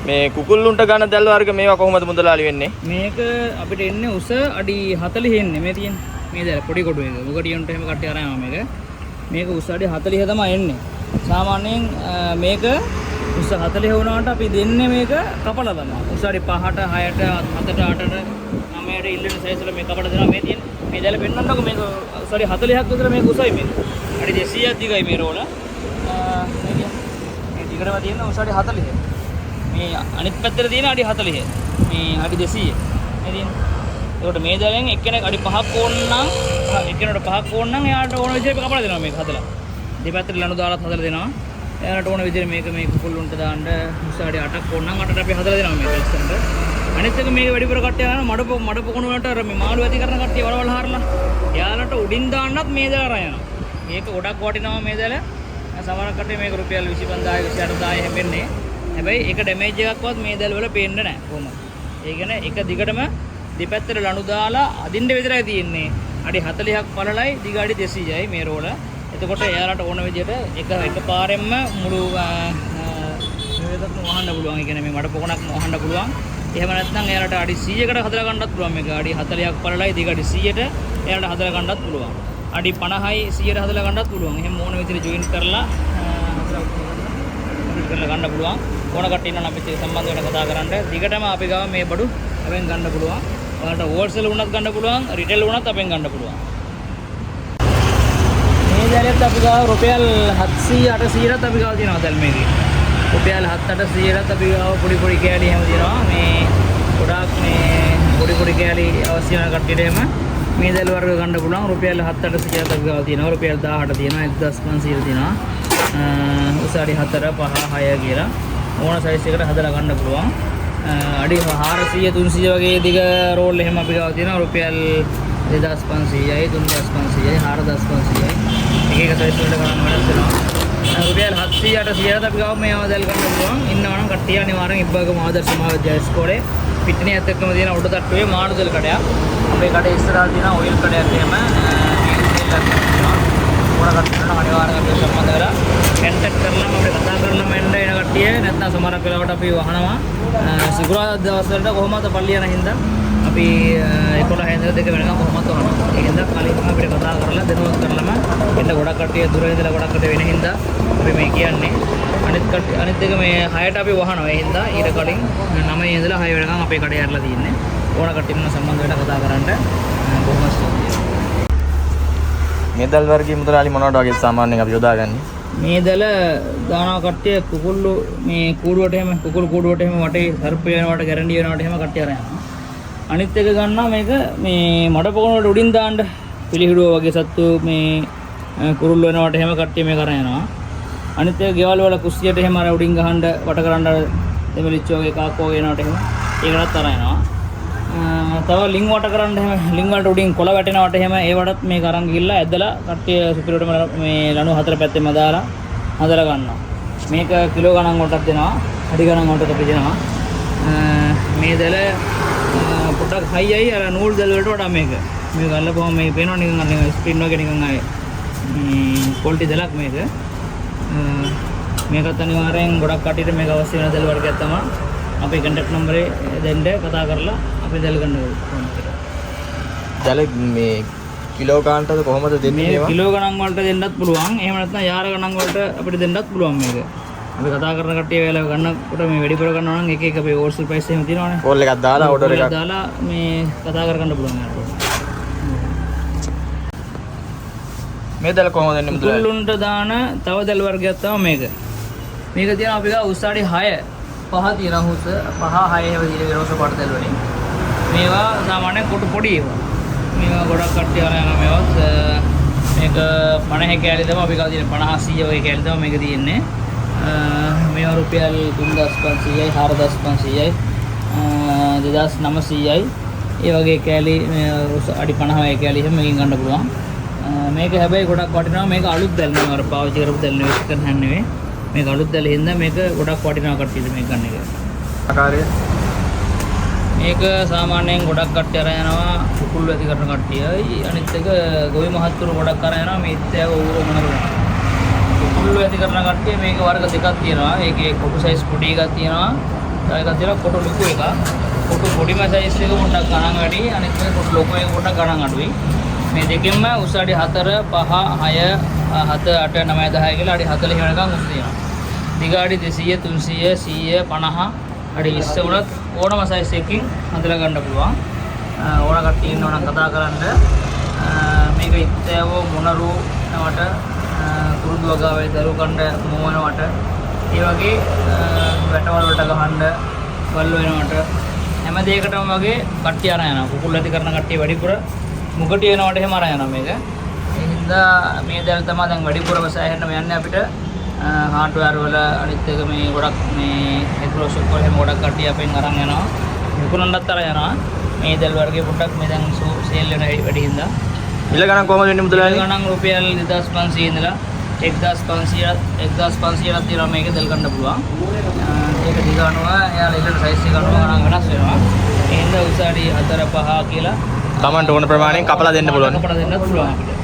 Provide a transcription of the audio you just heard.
මේ කුකුල්ලුන්ට ගන්න දැල් වර්ග මේවා කොහොමද මුදලාලි වෙන්නේ? මේක අපිට එන්නේ උස අඩි 40 එන්නේ මේ තියෙන්නේ. මේ දැන් පොඩි කොටු එක. උගඩියොන්ට එහෙම කට්ටිය අරනවා මේක. මේක උස අඩි 40 තමයි එන්නේ. සාමාන්‍යයෙන් මේක උස 40 වුණාට අපි දෙන්නේ මේක කපලා තමයි. උස අඩි 5ට 6ට 7ට 8ට 9ට ඉල්ලන සයිස් වල මේ කපලා දෙනවා මේ තියෙන්නේ. මේ දැල පෙන්නන්නකො මේක උස අඩි 40ක් විතර මේක උසයි මේක. අඩි 200ක් දිගයි මේ රෝල. මේ දිගටම තියෙන උස අඩි 40. මේ අනිත් පැත්තට තියෙන අඩි 40. මේ අඩි 200. මේ තියෙන්නේ. ඒකට මේ දැලෙන් එක්කෙනෙක් අඩි 5ක් ඕන නම් එක්කෙනෙකුට 5ක් ඕන නම් එයාට ඕන විදිහට කපලා දෙනවා මේක හදලා. දෙපැත්තට ලණු දාලාත් හදලා දෙනවා. එයාට ඕන විදිහට මේක මේ කුකුල්ලුන්ට දාන්න උස අඩි 8ක් ඕන නම් 8ට අපි හදලා දෙනවා මේක ඉස්සරට. අනිත් එක මේක වැඩිපුර කට්ටිය යනවා මඩ පොකුණු වලට අර මේ මාළු ඇති කරන කට්ටිය වලවල් හරලා. එයාලට උඩින් දාන්නත් මේ දැල අරන් යනවා. මේක ගොඩක් වටිනවා මේ දැල. සමහර කට්ටිය මේක රුපියල් 25000 28000 එහෙම වෙන්නේ. හැබැයි ඒක ඩැමේජ් එකක්වත් මේ දැල් වල පේන්නේ නැහැ කොහොමද. ඒ කියන්නේ එක දිගටම දෙපැත්තට ලණු දාලා අදින්න විතරයි තියෙන්නේ. අඩි 40ක් පළලයි දිග අඩි 200යි මේ රෝල. එතකොට එයාලට ඕන විදිහට එක පාරෙන්ම මුළු මේකත් වහන්න පුළුවන්. ඒ කියන්නේ මේ මඩ පොකණක් වහන්න පුළුවන්. එහෙම නැත්නම් එයාලට අඩි 100කට හදලා ගන්නත් පුළුවන් මේක. අඩි 40ක් පළලයි දිග අඩි 100ට එයාලට හදලා ගන්නත් පුළුවන්. අඩි 50යි 100ට හදලා ගන්නත් පුළුවන්. එහෙම ඕන විදිහට ජොයින් කරලා කරලා ගන්න පුළුවන්. ඕන කට්ටිය ඉන්නවා අපිත් එක්ක සම්බන්ධ වෙන කතා කරන්න. දිගටම අපි ගාව මේ බඩු අපෙන් ගන්න පුළුවන්. ඔයාලට හෝල්සේල් වුණත් ගන්න පුළුවන්, රිටේල් වුණත් අපෙන් ගන්න පුළුවන්. මේ දැලෙත් අපි ගාව රුපියල් 700 800ට අපි ගාව තියෙනවා දැල් මේකේ. රුපියල් 7 800ට අපි ගාව පොඩි පොඩි කෑලි එහෙම තියෙනවා. මේ ගොඩාක් මේ පොඩි කෑලි අවශ්‍ය වෙන කට්ටියට එහෙම මේ දැල් වර්ග ගන්න පුළුවන්. රුපියල් 7 800ට අපි ගාව තියෙනවා. රුපියල් 1000ට තියෙනවා, 1500ට තියෙනවා. උස අඩි 4 5 6 කියලා ඕන සයිස් එකකට හදලා ගන්න පුළුවන්. අඩි 400 300 වගේ දිග රෝල් එහෙම අපි ගාව තියෙනවා. රුපියල් 2500යි 3500යි 4500යි එක එක සයිස් වලට ගන්න වෙනස් වෙනවා. රුපියල් 700 800ට අපි ගාව මේවා දැල් ගන්න පුළුවන්. ඉන්නවනම් කට්ටිය අනිවාර්යෙන් ඉබ්බගම ආදර්ශ මහාවිද්‍යාල ඉස්කෝලේ පිටිනියත් එක්කම තියෙන උඩ තට්ටුවේ මාළු දැල් කඩයක්. අපේ කඩේ ඉස්සරහා තියෙන ඔයිල් කඩයක් එහෙම ඕන කට්ටියට අනිවාර්යෙන් අපිට සම්බන්ධ වෙලා කන්ටැක්ට් කරලා අපිට කතා කරලා මෙන්න එන කට්ටිය නැත්නම් සමහරක් වෙලාවට අපි වහනවා සිකුරාදා දවස් වලට කොහොමද පල්ලිය යන හින්දා අපි 11 ඉඳලා 2 වෙනකම් කොහොමද වහනවා. ඒ හින්දා කලින් අපිට කතා කරලා දැනුවත් කරලම එන්න ගොඩක් කට්ටිය දුර ඉඳලා ගොඩක් කට්ටිය වෙන හින්දා අපි මේ කියන්නේ අනිත් එක මේ 6ට අපි වහනවා. ඒ හින්දා ඊට කලින් 9 ඉඳලා 6 වෙනකම් අපේ කඩේ ඇරලා තියෙන්නේ. ඕන කට්ටියම සම්බන්ධ වෙලා කතා කරන්න බොහොම ස්තුතියි. මේ දැල් වර්ගයේ මුදලාලි මොනවද වගේ සාමාන්‍යයෙන් අපි යොදාගන්නේ? මේ දැල දානවා කට්ටිය කුකුල්ලු මේ කූඩුවට එහෙම කුකුල් කූඩුවට එහෙම වටේ සර්ප වෙනවට ගැරන්ටි වෙනවට එහෙම කට්ටිය අරන් යනවා. අනිත් එක ගන්නවා මේක මේ මඩ පොකන වලට උඩින් දාන්න පිළිහිඩුව වගේ සත්තු මේ කුරුල්ල වෙනවට එහෙම කට්ටිය මේක අරන් යනවා. අනිත් එක ගෙවල් වල කුස්සියට එහෙම අර උඩින් ගහන්න වට කරන්න දෙමලිච්චෝ වගේ කාක්කෝ වෙනවට එහෙම ඒකටත් අරන් යනවා. තව ලිං වට කරන්න එහෙම ලිං වලට උඩින් කොළ වැටෙනවට එහෙම ඒවටත් මේක අරන් ගිහිල්ලා ඇදලා කට්ටිය සුපිරියටම මේ ලණු හතර පැත්තෙම දාලා හදලා ගන්නවා. මේක කිලෝ ගණන් වලටත් දෙනවා, අඩි ගණන් වලටත් අපි දෙනවා. මේ දැල පොඩක් හයියි අර නූල් දැල වලට වඩා මේක අල්ලපුවම මේක පේනවා නිකන් ස්ප්‍රින් වගේ නිකන් ආයේ ක්වොලිටි දැලක් මේක. මේකත් අනිවාර්යෙන් ගොඩක් කට්ටියට මේක අවශ්‍ය වෙන දැල් වර්ගයක් තමයි. අපේ කන්ටැක්ට් නම්බරේ දෙන්න කතා කරලා අපි දැල් ගන්න ඕනේ. දැල් මේ කිලෝ ගන්නටද කොහොමද දෙන්නේ මේවා? කිලෝ ගණන් වලට දෙන්නත් පුළුවන්. එහෙම නැත්නම් යාර ගණන් වලට අපිට දෙන්නත් පුළුවන් මේක. අපි කතා කරන කට්ටිය වෙලාව ගන්නකොට මේ වැඩිපුර ගන්නවා නම් එක එක අපේ හෝල්සේල් ප්‍රයිස් එහෙම තියෙනවානේ. කෝල් එකක් දාලා ඕඩර් එකක් දාලා මේ කතා කරගන්න පුළුවන් යාළුවෝ. මේ දැල් කොහොමද දෙන්නේ මුදලාලි? කුකුල්ලුන්ට දාන තව දැල් වර්ගයක් තමයි මේක. මේක තියෙනවා අපි ගා උස් අඩි 6 5 තියෙනවා උස 5 6 ඒවා දින වෙනස පාට දැල් වලින්. මේවා සාමාන්‍යයෙන් කොට පොඩි ඒවා. මේවා ගොඩක් කට්ටිය අරන් යනවා මේවත්. මේක 50 කෑලි තමයි අපි ගා තියෙන 50 100 වගේ කෑලි තමයි මේක තියෙන්නේ. මේවා රුපියල් 3500යි 4500යි 2900යි ඒ වගේ කෑලි අඩි 50 වගේ කෑලි එහෙම මේකෙන් ගන්න පුළුවන්. මේක හැබැයි ගොඩක් වටිනවා. මේක අලුත් දැල් නෙවෙයි අර පාවිච්චි කරපු දැල් නෙවෙයි විශ් කරන්න නෙවෙයි. මේක අලුත් දැල් හින්දා මේක ගොඩක් වටිනවා කට්ටියට මේක ගන්න එක. ආකාරය මේක සාමාන්‍යයෙන් ගොඩක් කට්ටිය අරන් යනවා කුකුල් ඇති කරන කට්ටියයි. අනිත් එක ගොවි මහත්තුරු ගොඩක් අරන් යනවා මේ ඉත්තෑව ඌර මොනවද. කුකුල් ඇති කරන කට්ටිය මේක වර්ග දෙකක් තියෙනවා. ඒකේ කොටු සයිස් පොඩි එකක් තියෙනවා. තව එකක් තියෙනවා කොටු ලොකු එක. කොටු පොඩිම සයිස් එක පොඩ්ඩක් ගණන් වැඩි. අනිත් එක කොටු ලොකු එක පොඩ්ඩක් ගණන් අඩුයි. මේ දෙකෙන්ම උස අඩි 4, 5, 6, 7, 8, 9, 10 කියලා අඩි 40 වෙනකම් උස තියෙනවා. දිග අඩි 200, 300, 100, 50 අඩි 20 වුණත් ඕනම සයිස් එකකින් හදලා ගන්න පුළුවන්. ඕන කට්ටිය ඉන්නවා නම් කතා කරන්න. මේක ඉත්තෑවෝ මොනරු නවට කුරුදු වගාවේ දරු කණ්ඩ මොවනවට ඒ වගේ වැටවල් වලට ගහන්න වල් වෙනවට හැම දෙයකටම වගේ කට්ටිය අරන් යනවා. කුකුල් ඇති කරන කට්ටිය වැඩිපුර මුගටි වෙනවට එහෙම අරන් යනවා මේක. ඒ හින්දා මේ දැල් තමයි දැන් වැඩිපුරම සෑහෙන්නම යන්නේ අපිට හાર્ඩ්වෙයාර් වල අනිත් එක මේ ගොඩක් මේ එක්ස්ප්ලෝසිව් වල එහෙම ගොඩක් කට්ටිය අපෙන් අරන් යනවා. විකුණන්නත් අරන් යනවා. මේ දැල් වර්ගයේ පොඩ්ඩක් මේ දැන් සේල් වෙන වැඩි හින්දා මිල ගණන් කොහමද වෙන්නේ මුදලාලි? ගණන් රුපියල් 2500 ඉඳලා 1500ක් තියෙනවා මේක දෙල් ගන්න පුළුවන්. ඒක දිග අනුව එයාලා ඉල්ලන සයිස් එක අනුව ගණන් වෙනස් වෙනවා. ඒ හින්දා උස අඩි 4 5 කියලා තමන්ට ඕන ප්‍රමාණයෙන් කපලා දෙන්න පුළුවන්. කපලා දෙන්නත් පුළුවන් අපිට.